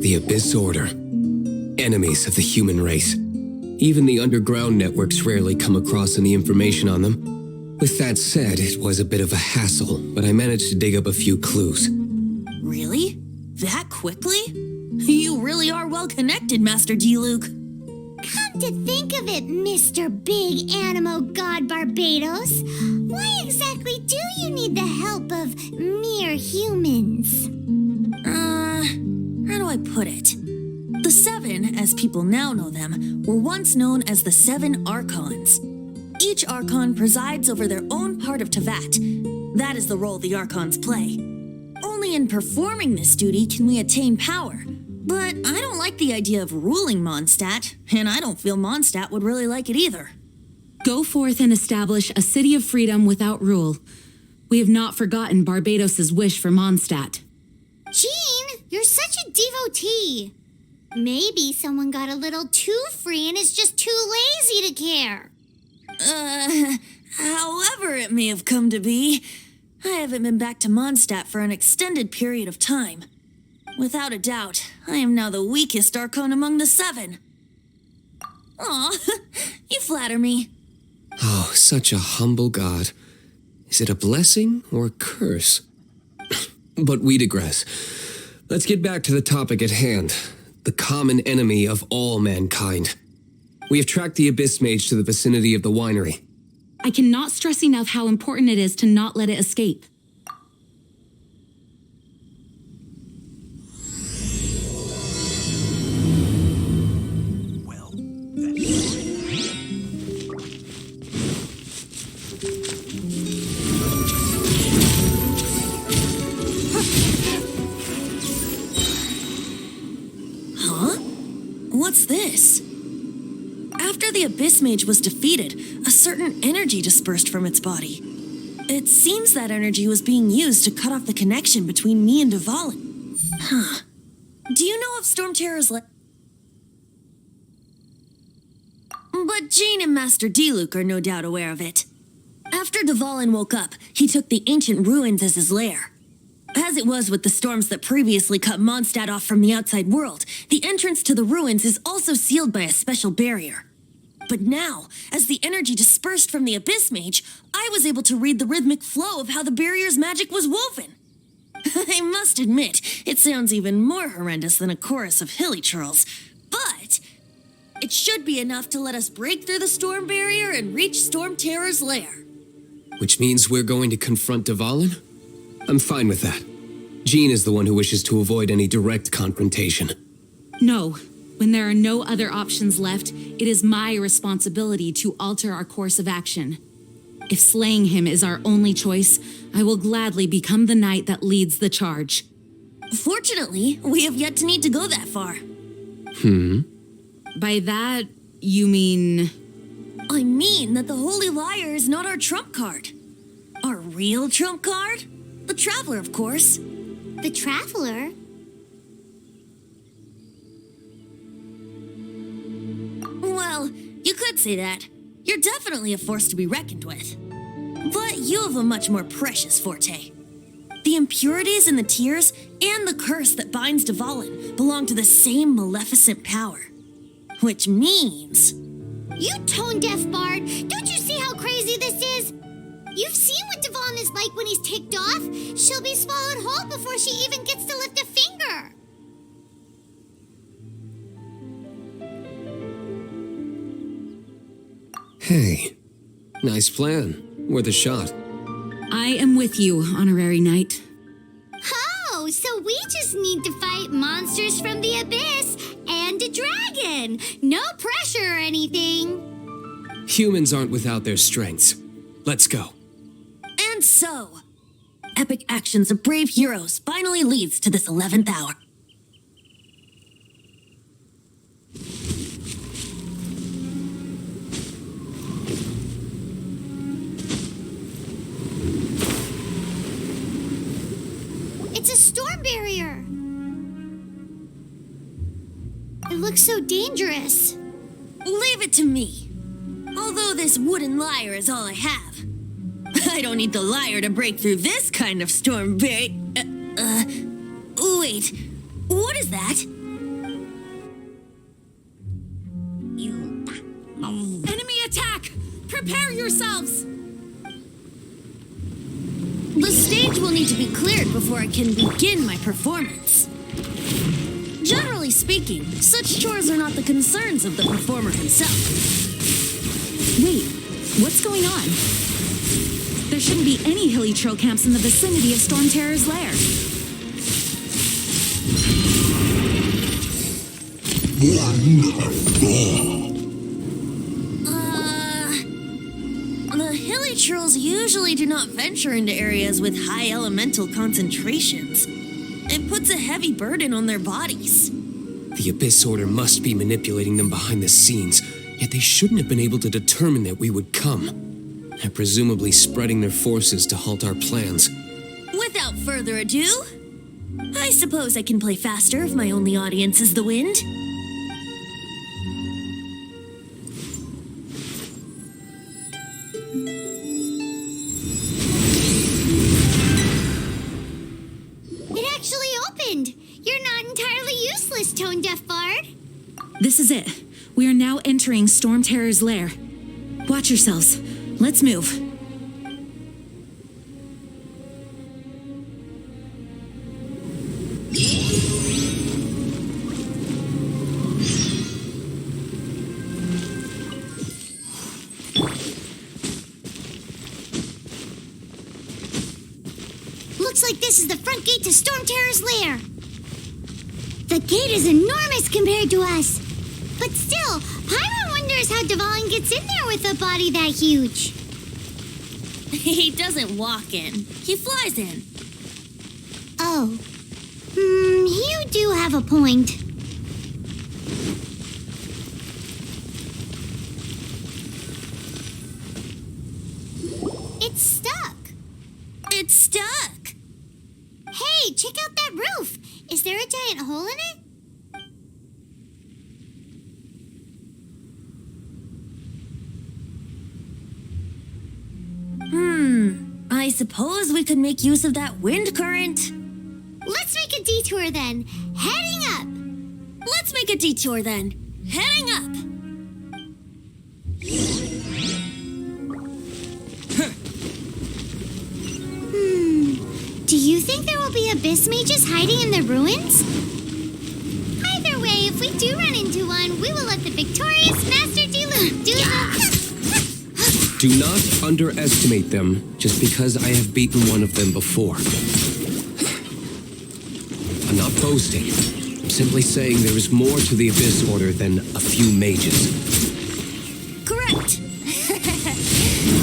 The Abyss Order. Enemies of the human race. Even the underground networks rarely come across any information on them. With that said, it was a bit of a hassle, but I managed to dig up a few clues. Really? That quickly? You really are well connected, Master D-Luke. Come to think of it, Mr. Big Animo God Barbados, why exactly do you need the help of mere humans? How do I put it? The Seven, as people now know them, were once known as the Seven Archons. Each Archon presides over their own part of Teyvat. That is the role the Archons play. Only in performing this duty can we attain power. But I don't like the idea of ruling Mondstadt, and I don't feel Mondstadt would really like it either. Go forth and establish a city of freedom without rule. We have not forgotten Barbados' wish for Mondstadt. Jean, you're such a devotee. Maybe someone got a little too free and is just too lazy to care. However it may have come to be, I haven't been back to Mondstadt for an extended period of time. Without a doubt, I am now the weakest Archon among the Seven. Aw, you flatter me. Oh, such a humble god. Is it a blessing or a curse? But we digress. Let's get back to the topic at hand. The common enemy of all mankind. We have tracked the Abyss Mage to the vicinity of the winery. I cannot stress enough how important it is to not let it escape. What's this? After the Abyss Mage was defeated, a certain energy dispersed from its body. It seems that energy was being used to cut off the connection between me and Dvalin. Huh. Do you know of Stormterror's lair? But Jean and Master D-Luke are no doubt aware of it. After Dvalin woke up, he took the ancient ruins as his lair. As it was with the storms that previously cut Mondstadt off from the outside world, the entrance to the ruins is also sealed by a special barrier. But now, as the energy dispersed from the Abyss Mage, I was able to read the rhythmic flow of how the barrier's magic was woven. I must admit, it sounds even more horrendous than a chorus of hilly churls, but it should be enough to let us break through the storm barrier and reach Stormterror's lair. Which means we're going to confront Dvalin? I'm fine with that. Jean is the one who wishes to avoid any direct confrontation. No. When there are no other options left, it is my responsibility to alter our course of action. If slaying him is our only choice, I will gladly become the knight that leads the charge. Fortunately, we have yet to need to go that far. By that, you mean... I mean that the Holy Liar is not our trump card. Our real trump card? The Traveler, of course. The Traveler? Well, you could say that. You're definitely a force to be reckoned with. But you have a much more precious forte. The impurities in the tears and the curse that binds Dvalin belong to the same maleficent power. Which means... You tone-deaf bard! Don't you see how crazy this is? You've seen what Dvalin is like when he's ticked off. She'll be swallowed whole before she even gets to lift a finger. Hey, nice plan. Worth a shot. I am with you, honorary knight. Oh, so we just need to fight monsters from the abyss and a dragon. No pressure or anything. Humans aren't without their strengths. Let's go. And so, epic actions of brave heroes finally leads to this 11th hour. storm barrier. It looks so dangerous. Leave it to me. Although this wooden lyre is all I have, I don't need the lyre to break through this kind of storm wait, what is that? Enemy attack! Prepare yourselves! The stage will need to be cleared before I can begin my performance. Generally speaking, such chores are not the concerns of the performer himself. Wait, what's going on? There shouldn't be any hilly trail camps in the vicinity of Stormterror's lair. The hilly trolls usually do not venture into areas with high elemental concentrations. It puts a heavy burden on their bodies. The Abyss Order must be manipulating them behind the scenes, yet they shouldn't have been able to determine that we would come. And presumably spreading their forces to halt our plans. Without further ado, I suppose I can play faster if my only audience is the wind. It actually opened. You're not entirely useless, Tone Deaf Bard. This is it. We are now entering Stormterror's lair. Watch yourselves. Let's move. Looks like this is the front gate to Stormterror's lair. The gate is enormous compared to us. But still, Paimon wonders how Dvalin gets in there with a body that huge. He doesn't walk in. He flies in. Oh. You do have a point. It's stuck. It's stuck. Hey, check out that roof. Is there a giant hole in it? I suppose we could make use of that wind current. Let's make a detour then. Heading up. Let's make a detour then. Heading up. Do you think there will be abyss mages hiding in the ruins? Either way, if we do run into one, we will let the victorious Master Diluc do the... Do not underestimate them just because I have beaten one of them before. I'm not boasting. I'm simply saying there is more to the Abyss Order than a few mages. Correct.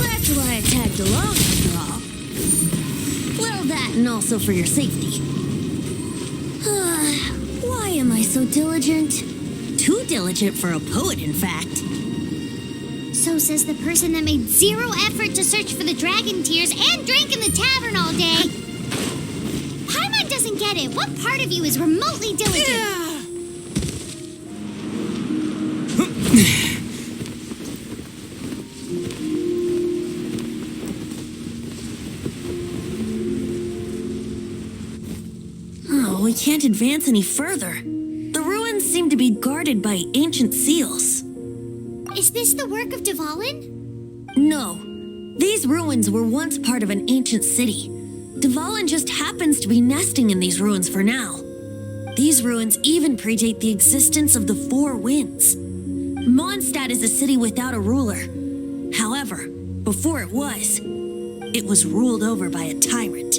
That's why I tagged along after all. Well, that and also for your safety. Why am I so diligent? Too diligent for a poet, in fact. So says the person that made zero effort to search for the dragon tears and drank in the tavern all day. Paimon doesn't get it. What part of you is remotely diligent? Oh, we can't advance any further. The ruins seem to be guarded by ancient seals. Is this the work of Dvalin? No. These ruins were once part of an ancient city. Dvalin just happens to be nesting in these ruins for now. These ruins even predate the existence of the Four Winds. Mondstadt is a city without a ruler. However, before it was ruled over by a tyrant.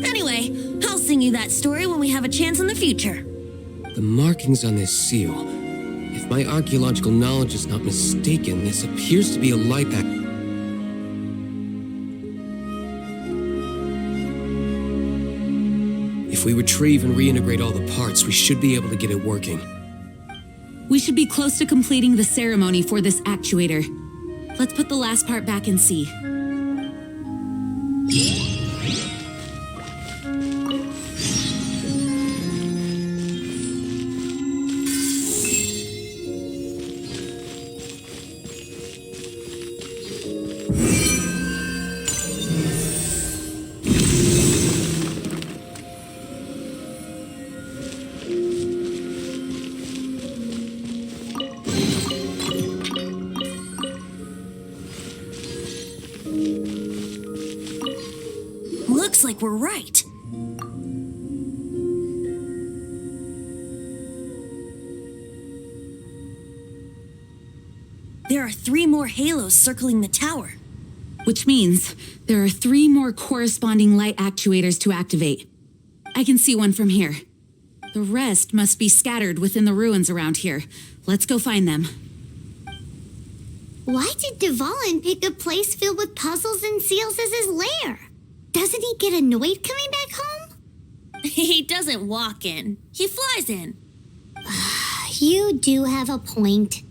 Anyway, I'll sing you that story when we have a chance in the future. The markings on this seal. If my archaeological knowledge is not mistaken, this appears to be a light that... If we retrieve and reintegrate all the parts, we should be able to get it working. We should be close to completing the ceremony for this actuator. Let's put the last part back and see. like we're right. There are 3 more halos circling the tower. Which means there are 3 more corresponding light actuators to activate. I can see one from here. The rest must be scattered within the ruins around here. Let's go find them. Why did Dvalin pick a place filled with puzzles and seals as his lair? Doesn't he get annoyed coming back home? He doesn't walk in. He flies in. You do have a point.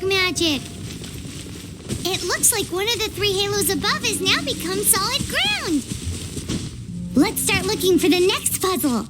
Magic. It looks like one of the 3 halos above has now become solid ground. Let's start looking for the next puzzle.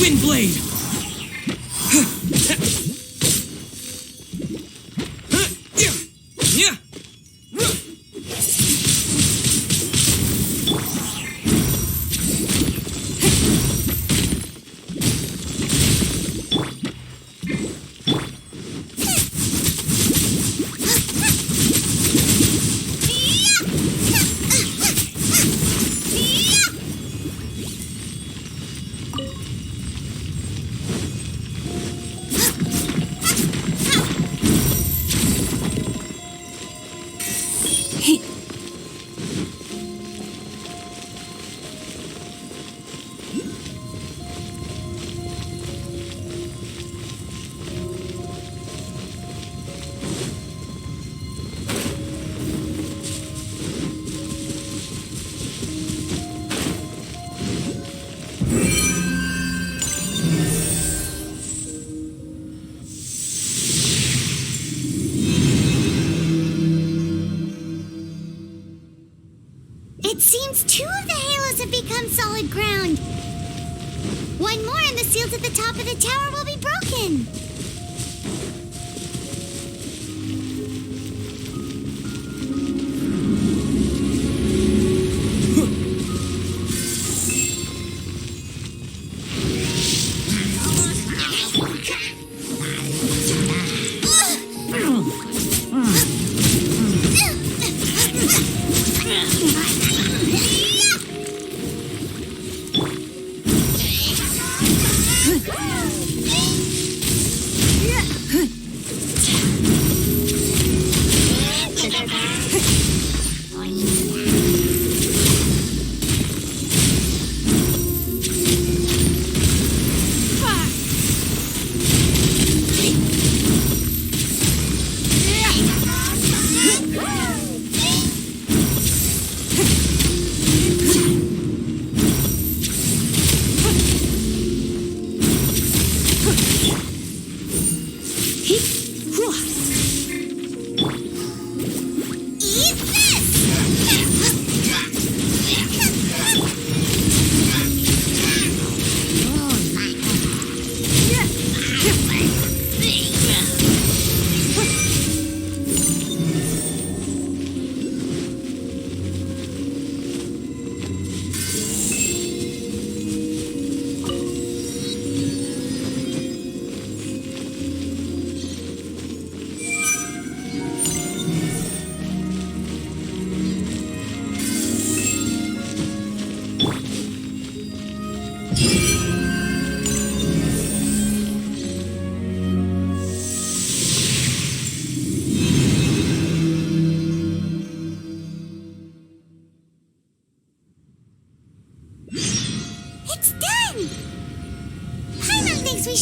Windblade! It seems 2 of the halos have become solid ground. 1 more and the seals at the top of the tower will be broken.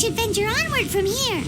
should venture onward from here.